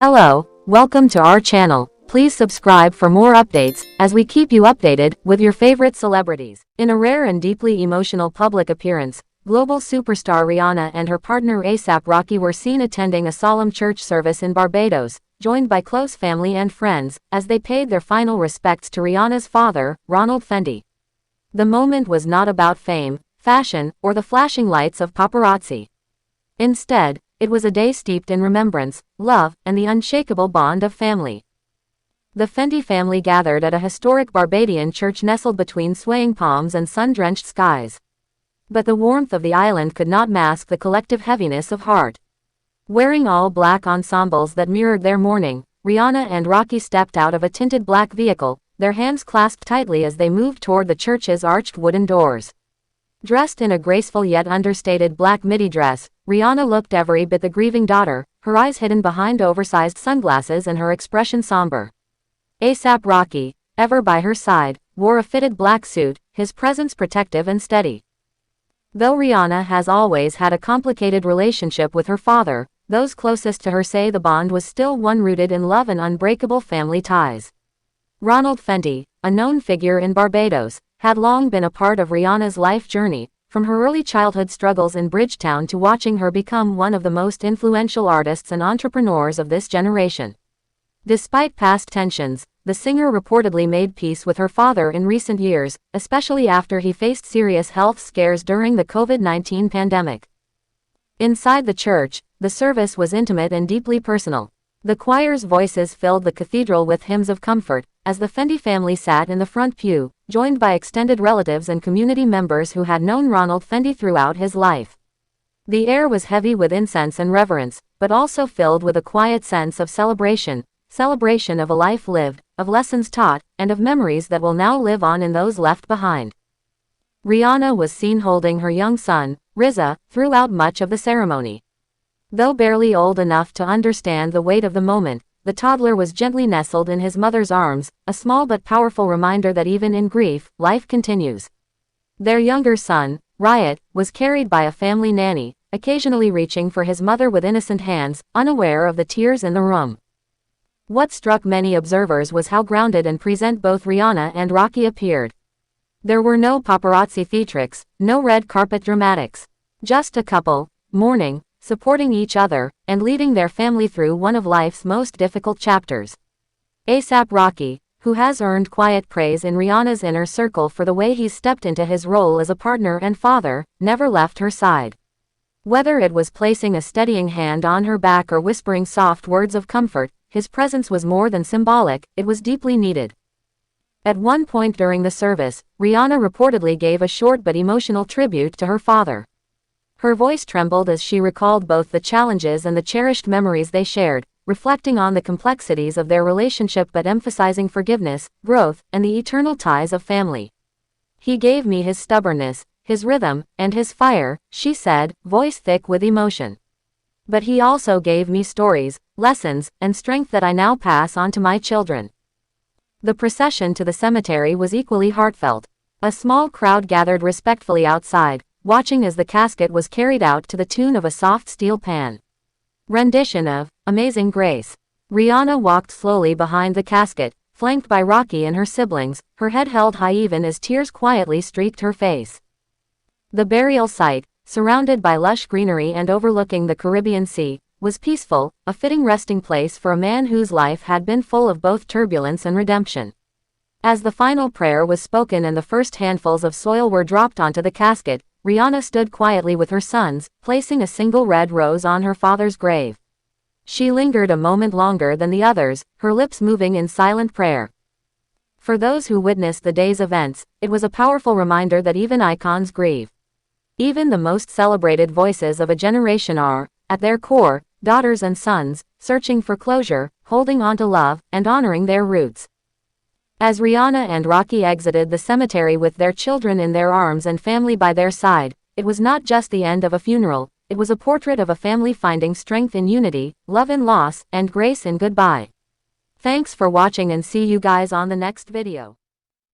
Hello, welcome to our channel. Please subscribe for more updates, as we keep you updated with your favorite celebrities. In a rare and deeply emotional public appearance, global superstar Rihanna and her partner A$AP Rocky were seen attending a solemn church service in Barbados, joined by close family and friends, as they paid their final respects to Rihanna's father, Ronald Fenty. The moment was not about fame, fashion, or the flashing lights of paparazzi. Instead, it was a day steeped in remembrance, love, and the unshakable bond of family. The Fenty family gathered at a historic Barbadian church nestled between swaying palms and sun-drenched skies. But the warmth of the island could not mask the collective heaviness of heart. Wearing all black ensembles that mirrored their mourning, Rihanna and Rocky stepped out of a tinted black vehicle, their hands clasped tightly as they moved toward the church's arched wooden doors. Dressed in a graceful yet understated black midi dress, Rihanna looked every bit the grieving daughter, her eyes hidden behind oversized sunglasses and her expression somber. A$AP Rocky, ever by her side, wore a fitted black suit, his presence protective and steady. Though Rihanna has always had a complicated relationship with her father, those closest to her say the bond was still one rooted in love and unbreakable family ties. Ronald Fenty, a known figure in Barbados, had long been a part of Rihanna's life journey, from her early childhood struggles in Bridgetown to watching her become one of the most influential artists and entrepreneurs of this generation. Despite past tensions, the singer reportedly made peace with her father in recent years, especially after he faced serious health scares during the COVID-19 pandemic. Inside the church, the service was intimate and deeply personal. The choir's voices filled the cathedral with hymns of comfort, as the Fenty family sat in the front pew, joined by extended relatives and community members who had known Ronald Fenty throughout his life. The air was heavy with incense and reverence, but also filled with a quiet sense of celebration of a life lived, of lessons taught, and of memories that will now live on in those left behind. Rihanna was seen holding her young son, Rizza, throughout much of the ceremony. Though barely old enough to understand the weight of the moment, the toddler was gently nestled in his mother's arms, a small but powerful reminder that even in grief, life continues. Their younger son, Riot, was carried by a family nanny, occasionally reaching for his mother with innocent hands, unaware of the tears in the room. What struck many observers was how grounded and present both Rihanna and Rocky appeared. There were no paparazzi theatrics, no red carpet dramatics. Just a couple, mourning, supporting each other, and leading their family through one of life's most difficult chapters. A$AP Rocky, who has earned quiet praise in Rihanna's inner circle for the way he's stepped into his role as a partner and father, never left her side. Whether it was placing a steadying hand on her back or whispering soft words of comfort, his presence was more than symbolic, it was deeply needed. At one point during the service, Rihanna reportedly gave a short but emotional tribute to her father. Her voice trembled as she recalled both the challenges and the cherished memories they shared, reflecting on the complexities of their relationship but emphasizing forgiveness, growth, and the eternal ties of family. "He gave me his stubbornness, his rhythm, and his fire," she said, voice thick with emotion. "But he also gave me stories, lessons, and strength that I now pass on to my children." The procession to the cemetery was equally heartfelt. A small crowd gathered respectfully outside, watching as the casket was carried out to the tune of a soft steel pan rendition of Amazing Grace. Rihanna walked slowly behind the casket, flanked by Rocky and her siblings, her head held high even as tears quietly streaked her face. The burial site, surrounded by lush greenery and overlooking the Caribbean Sea, was peaceful, a fitting resting place for a man whose life had been full of both turbulence and redemption. As the final prayer was spoken and the first handfuls of soil were dropped onto the casket, Rihanna stood quietly with her sons, placing a single red rose on her father's grave. She lingered a moment longer than the others, her lips moving in silent prayer. For those who witnessed the day's events, it was a powerful reminder that even icons grieve. Even the most celebrated voices of a generation are, at their core, daughters and sons, searching for closure, holding on to love, and honoring their roots. As Rihanna and Rocky exited the cemetery with their children in their arms and family by their side, it was not just the end of a funeral, it was a portrait of a family finding strength in unity, love in loss, and grace in goodbye. Thanks for watching and see you guys on the next video.